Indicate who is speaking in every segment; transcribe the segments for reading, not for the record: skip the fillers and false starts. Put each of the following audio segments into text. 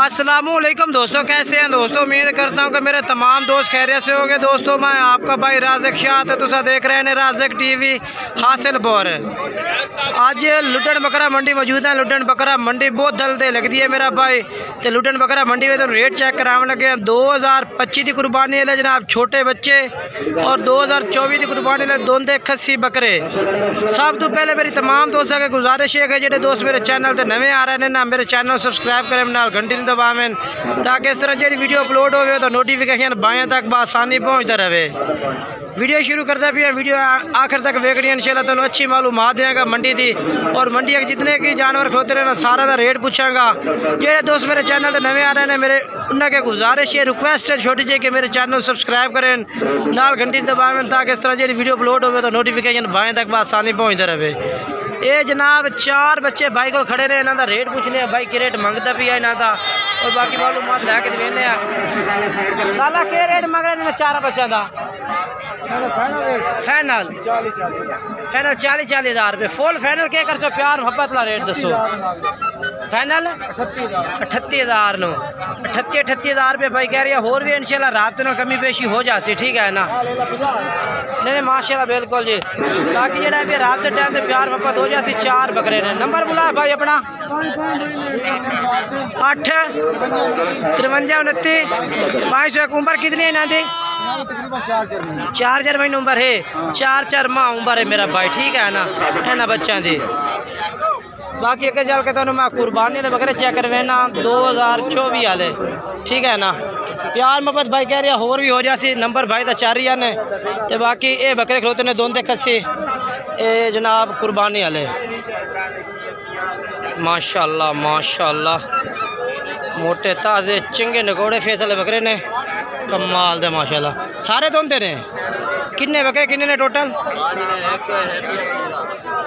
Speaker 1: अस्सलामुअलैकुम दोस्तों, कैसे हैं दोस्तों। उम्मीद करता हूं कि मेरे तमाम दोस्त खैरियत से होंगे। दोस्तों मैं आपका भाई राज़िक शाह तो तुसा देख रहे हैं राज़िक टीवी हासिलपुर। आज लुटन बकरा मंडी मौजूद है। लुटन बकरा मंडी बहुत दलदे लगती है मेरा भाई। तो लुटन बकरा मंडी में तो रेट चेक कराने लगे 2025 की कुर्बानी है जनाब, छोटे बच्चे, और 2024 की कुर्बानी है दोंदे खस्सी बकरे। सब तो पहले मेरी तमाम दोस्तों की गुजारिश है कि जो दोस्त मेरे चैनल से नवे आ रहे हैं ना, मेरे चैनल सब्सक्राइब करें, नाल घंटी दबावें, ताकि इस तरह जी वीडियो अपलोड हो तो नोटिफिकेशन बाएं तक बसानी पहुँचता रहे। वीडियो शुरू करता भी है, वीडियो आखिर तक वेखनी इंशाल्लाह तो अच्छी मालूमात देंगे मंडी की, और मंडी के जितने की जानवर खोते रहे ना सारा का रेट पूछांगा। जो दोस्त मेरे चैनल से नवे आ रहे हैं मेरे उनके गुजारिश है, रिक्वेस्ट है छोटी जी कि मेरे चैनल सब्सक्राइब करें, नाल घंटी दबावें, ताकि इस तरह जी वीडियो अपलोड हो तो नोटिफिकेशन बाएं तक बसानी पहुँचता रहे। ये जनाब 4 बच्चे भाई को खड़े ने, इन्हों का रेट पूछने भाई कि रेट मंगता भी है इन्हों का, और बाकी मालूमात लैके देने। लाला के रेट मंग रहे हैं 4 बच्चों का? फाइनल 40 हज़ार रुपये फुल फाइनल क्या कर सो? प्यार मुहब्बत ला रेट दसो। फाइनल 38,000 नो 38 हज़ार रुपये भाई कह रही है। होर भी इंशाल्लाह रात में कमी पेशी हो जासी, ठीक है ना? नहीं माशाल्लाह बिल्कुल जी। बाकी जो है रात के टाइम से प्यार मुहब्बत हो जासी। 4 बकरे ने। नंबर बुलाया भाई अपना 8 53 29 501। उम्र कितनी है इन्हों की? 4 महीने उम्र है, 4 माह उम्र है मेरा भाई, ठीक है ना? इन्होंने बच्चों की बाकी अगर चल के तो मैं कुर्बानी बकरे चेक करवेना 2024 वाले, ठीक है ना? प्यार मोहब्बत भाई कह रहे होर भी हो जासी। नंबर भाई तो 4 ही ने। तो बाकी ये बकरे खलोते ने दोंदे खस्सी ये जनाब कुर्बानी वाले। माशाल्लाह माशाल्लाह मोटे ताज़े चंगे नगोड़े फेस वाले बकरे ने, कमाल दे माशाल्लाह। सारे दोंदे ने। किन्ने बकरे किन्ने ने टोटल?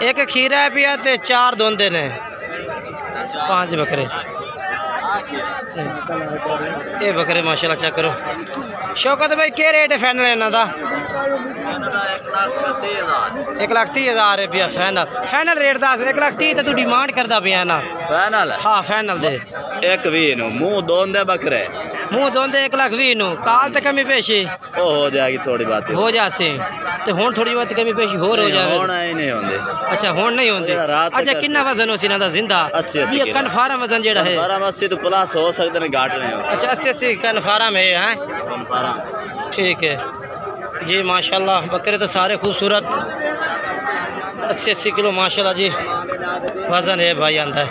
Speaker 1: एक खीरा है पिया ते 4 दोंदे ने, 5 बकरे। ये बकरे माशाल्लाह चेक करो। शौकत भाई क्या रेट है फाइनल इन्हों का? 1,30,000 रुपया फाइनल। फाइनल रेट दस 1,30,000 तो तू डिमांड करता पिया ना? फाइनल हाँ फाइनल दे
Speaker 2: 1,20 नु मुँह दोंदे बकरे,
Speaker 1: मुँह दोंदे 1,20,000 नु। काल तो कमी पेशी
Speaker 2: हो जाएगी, थोड़ी बात
Speaker 1: हो जासी। तो हुण थोड़ी बहुत कमी पेशी होर हो जाए?
Speaker 2: नहीं होंगे।
Speaker 1: अच्छा हुण नहीं होंगे। अच्छा कितना वजन हो इन्हों का जिंदा?
Speaker 2: 80
Speaker 1: कन्फर्म वजन जेड़ा है?
Speaker 2: 80 तो प्लस हो सकते हैं, घाट नहीं हो।
Speaker 1: अच्छा 80 कन्फर्म है, हैं? ठीक है जी माशाल्लाह। बकरे तो सारे खूबसूरत 80 किलो माशाल्लाह जी वजन है भाई आंदा है।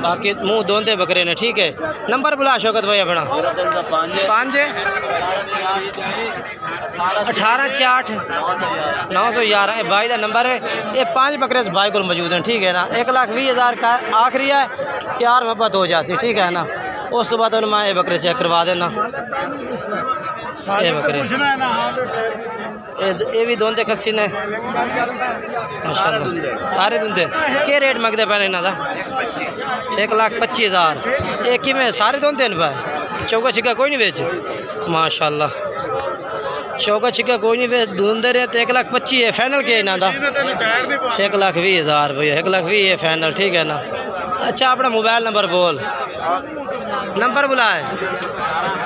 Speaker 1: बाकी मुँह दोंदे बकरे ने, ठीक है? नंबर बुला शौकत भाई अपना 5 1868 911 भाई का नंबर है। ये 5 बकरे भाई को मौजूद हैं, ठीक है ना? 1,20,000 का आखिरी है, प्यार मोहब्बत हो जाती, ठीक है ना? उस तो बाद मैं ये बकरे चेक करवा देना। ये बकरे ये भी दोंदे खस्सी ने माशाल्लाह, सारे दोंदे। क्या रेट मंगते पे इन्हों का? 1,25,000। ये कि में सारे दोंदे ने भाई? चौका छिक्का कोई नहीं बेच? माशाल्लाह चौका छिक्का कोई नहीं बेच, दोंदे रहे। तो 1,25,000 है फाइनल के इन्हों का? 1,20,000 भैया, 1,20,000 है फाइनल, ठीक है ना? अच्छा अपना मोबाइल नंबर बोल। नंबर बुलाए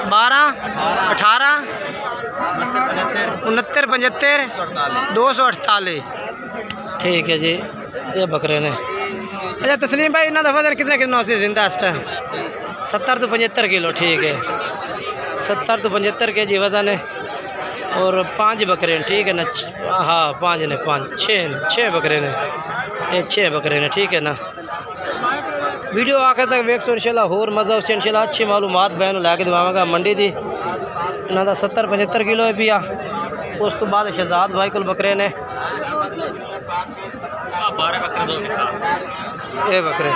Speaker 1: 12 18 69 75 248, ठीक है जी। ये बकरे ने। अच्छा तस्लीम भाई इन्हों का वजन कितने से जिंदा इस टाइम? 70 तो 75 किलो, ठीक है? 70 तो 75 के जी वजन है, और 5 बकरे ठीक है ना? हाँ 5 ने, 6 बकरे ने। ये 6 बकरे ने, ठीक है ना? वीडियो आखिर तक वेख सो इंशाल्लाह होर मज़ा उससे इंशाल्लाह अच्छी मालूमात बहन लैके दवांगा मंडी की। इन्हों का 70-75 किलो है पिया। उस तो बाद शहजाद भाई को बकरे ने। ये बकरे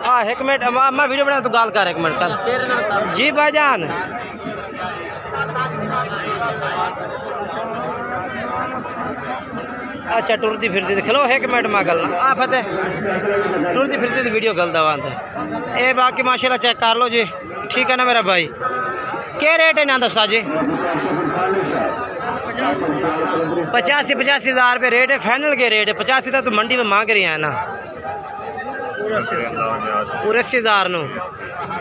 Speaker 1: हाँ 1 मिनट मैं वीडियो बना तो गाल कर 1 मिनट कर जी भाईजान। अच्छा टुरती फिरती खलो 1 मिनट में गल आ फतेह टुरती फिरती तो वीडियो गल दवा ये बाकी माशाल्लाह चेक कर लो जी, ठीक है ना मेरा भाई? क्या रेट है ना दसा जी? 85 हज़ार रुपये रेट है, फाइनल के रेट है। 85 तक तो मंडी में मांग रही है ना, पूरे 80,000 नू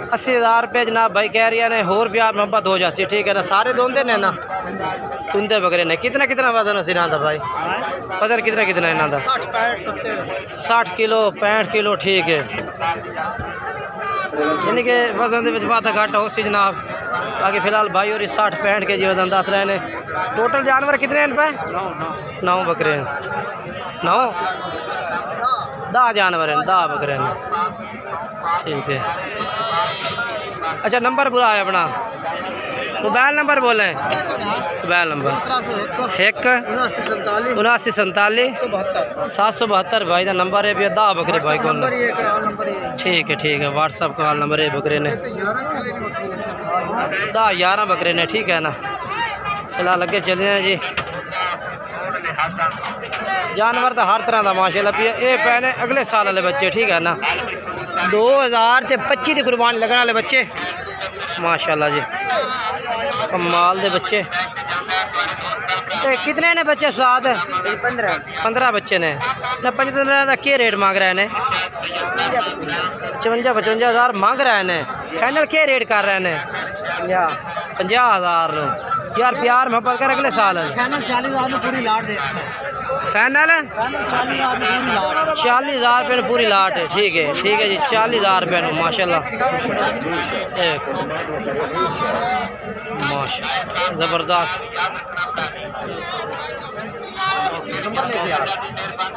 Speaker 1: 80,000 रुपये जनाब भाई कह रही है ने। होर प्यार मोहब्बत हो जाती, ठीक है ना। सारे दोंदे ने ना, तुंदे बकरे ने। कितना कितना वजन है इन्हों का भाई? वजन कितना कितना इन्हों का? 60 किलो 65 किलो, ठीक है। यानी कि वजन के बात घट हो सी जनाब। बाकी फिलहाल भाई और 60-65 के जी वजन दस रहे हैं। टोटल जानवर कितने हैं पे? 9 बकरे हैं। 9 10 जानवर हैं, 10 बकरे हैं, ठीक है। अच्छा नंबर बुला है अपना, मोबाइल नंबर बोलें। मोबाइल नंबर 1-79-47 भाई का नंबर है। भैया 10 बकरे भाई को, ठीक है। व्हाट्सअप कॉल नंबर है बकरे ने 10-11 बकरे ने, ठीक है ना। फिलहाल अगे चले हैं जी। जानवर तो हर तरह का माशाल्लाह पिया। ये पैने अगले साल वाले बच्चे, ठीक है ना। 2025 की कुर्बानी लगने वाले बच्चे माशाल्लाह जी, कमाल दे बच्चे। कितने ने बच्चे? 15 बच्चे ने। 15 का क्या रेट मांग रहे हैं? 55 हज़ार मांग रहे हैं। फाइनल क्या रेट कर रहे हैं? 50 हज़ार यार। प्यार मोहब्बत कर अगले साल फाइनल 40,000 पूरी लाट दे। फाइनल 40,000 रुपये पूरी लाट है, ठीक है जी। 40,000 रुपये माशाल्लाह, ज़बरदस्त।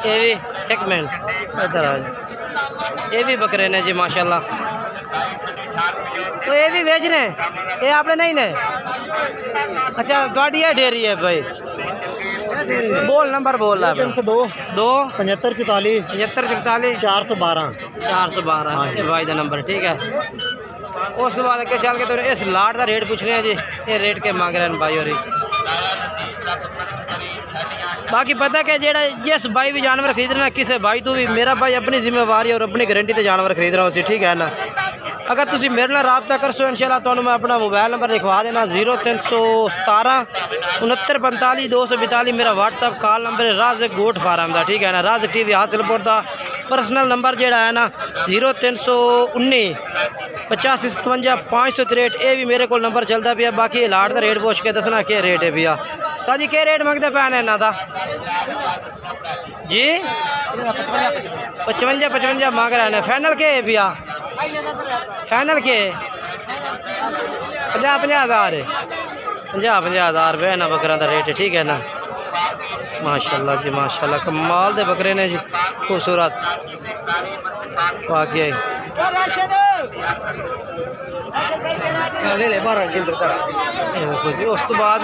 Speaker 1: ये भी एक मिनट इधर आ, ये भी बकरे ने जी माशाल्लाह। तो ये भी बेच रहे हैं, ये आपने नहीं ने? अच्छा थोड़ी है डेयरी है भाई। बोल नंबर बोल रहा है। 2 75 44 412 ये भाई का नंबर, ठीक है। उस बाद अगर चल के तो इस लाट का रेट पूछ रहे हैं जी। ये रेट के मांग रहे हैं भाई और। बाकी पता क्या जेड़ा जिस भाई भी जानवर खरीद रहा किसी भाई तो भी मेरा भाई अपनी जिम्मेवारी और अपनी गारंटी से जानवर खरीद रहा उसी, ठीक है ना। अगर तुम मेरे नाल रबता कर सो इंशाल्लाह तुहानू मैं अपना मोबाइल नंबर लिखवा देना 0317 69 45 242 मेरा व्हाट्सअप कॉल नंबर है राज़क गोट फार्म का, ठीक है ना। राज़क टीवी हासिलपुर का पर्सनल नंबर जोड़ा है ना 0319 85 57 563 ये भी मेरे को नंबर चलता पिया। बाकी लाट का रेट पूछ के दसना क्या रेट है भैया। साजी क्या रेट मंगते पे इन्हों का जी? 55 मांग रहे हैं। फाइनल के है भैया? फाइनल के 50 हज़ार 50 हज़ार रुपये ना बकरा का रेट है, ठीक है ना। माशाल्लाह जी माशाल्लाह, कमाल दे बकरे ने जी, खूबसूरत वाकई। उस तो बाद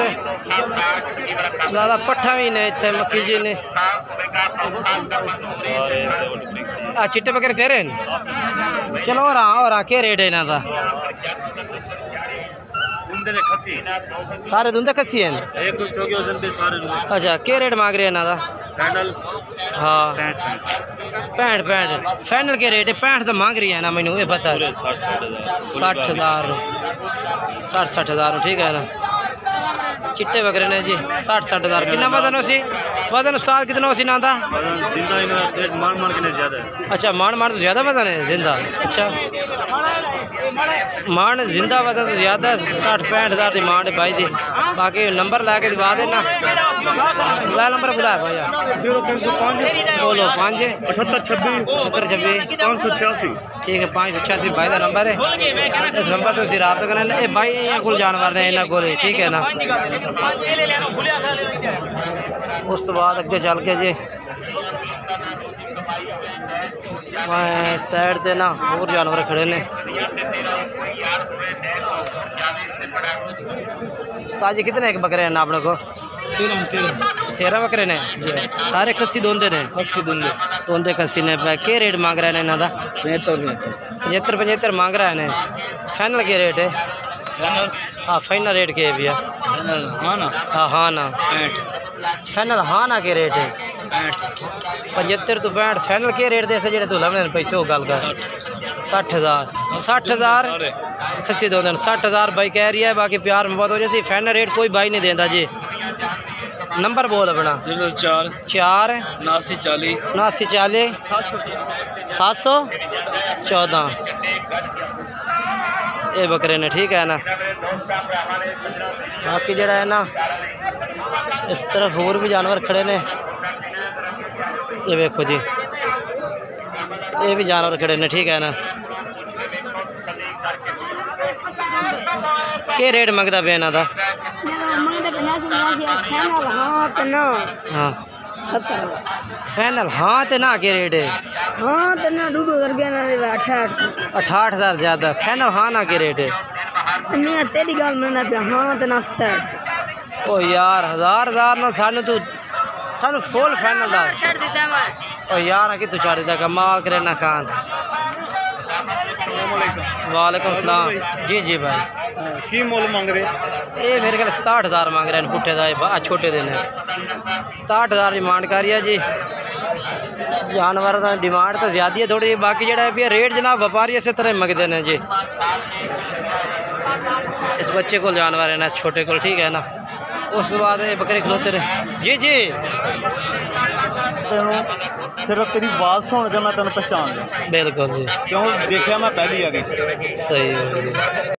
Speaker 1: ज़्यादा पट्ठा भी ने इतने मक्खी जी ने। चिट्टे बकरे तेरे चलो और क्या रेट है इन्हों का? सारे धुंधे खसी हैं। अच्छा क्या रेट मांग रहे हैं इन्हों का? हाँ 65 फाइनल के रेट है? 65 तो मांग रही है ना, मैंने ये पता है। 60 हज़ार, ठीक है ना। चिट्टे बकरे ने जी 60 हज़ार। कितना वजन उसी? वजन उस्ताद कितना उसी ना था? अच्छा मान तो ज़्यादा वजन है जिंदा। अच्छा मान जिंदा वजन तो ज़्यादा 60-65 हज़ार डिमांड है भाई दी। बाकी नंबर ला के दिवा देना। मोबाइल नंबर बुलाया भैया 0305 बोलो 5 78 26 586, ठीक है 586 भाई का नंबर है। इस नंबर तो उसी रब्ता करना है भाई। यहाँ को जानवर ने इन्होंने को, ठीक है ना। उस तो बाद अगे चल के जी मैं साइड से ना और जानवर खड़े ने। उस्ताद जी कितने एक बकरे हैं ना अपने को? 13 बकरे ने। सारे खस्सी दोंदे ने? दोंदे खस्सी ने। क्या रेट मांग रहे हैं इन्हों का? 75 मांग रहे हैं। फाइनल के रेट है? हाँ फाइनल रेट के है भैया? हाँ ना 65 फाइनल। हाँ ना के रेट है? 75 तो 65 फाइनल के रेट दे जो तू लभने पैसे हो गल कर 60 हज़ार खस्सी दो दिन 60 हज़ार भाई कह रही है। बाकी प्यार मोहब्बत हो जाती। फाइनल रेट कोई भाई नहीं देता जी। नंबर बोल अपना
Speaker 3: 04
Speaker 1: 4
Speaker 3: 79 40
Speaker 1: 79 40 714 ये बकरे ने, ठीक है ना। बाकी जड़ा है ना इस तरफ और भी जानवर खड़े ने, ये देखो जी, ये भी जानवर खड़े ने, ठीक है ना। क्या रेट मंगता पे इन्हों का? हाँ
Speaker 4: 70
Speaker 1: फाइनल हाँ तो ना के रेट है?
Speaker 4: हाँ तो ना
Speaker 1: 68,000 ज़्यादा फाइनल हाँ ना के रेट है?
Speaker 4: मैं तेरी गल मना पे हाँ तो ना 67।
Speaker 1: ओ यार हज़ार ना सानू तू सानू फुल फाइनल दा
Speaker 4: छड़ देता मैं।
Speaker 1: ओ यार कि तू चार देता कमाल करे ना खान। वालेकुम सलाम जी जी भाई।
Speaker 3: की मोल मांग रहे?
Speaker 1: ये मेरे ख्याल 67,000 मांग रहे हैं पुट्ठे का, छोटे दिन 67,000 डिमांड करी है जी। जानवर का डिमांड तो ज़्यादा है थोड़ी, बाकी जड़ा है रेट जनाब व्यापारी इस तरह मंगते हैं जी। इस बच्चे को जानवर है ना छोटे को, ठीक है ना। उस बाद ये बकरे खलोते रहे जी जी।
Speaker 3: सिर्फ तेरी आवाज़ सुन के मैं तेन पहचान लिया।
Speaker 1: बिल्कुल जी,
Speaker 3: क्यों देखा मैं पहली आ गई।
Speaker 1: सही है जी।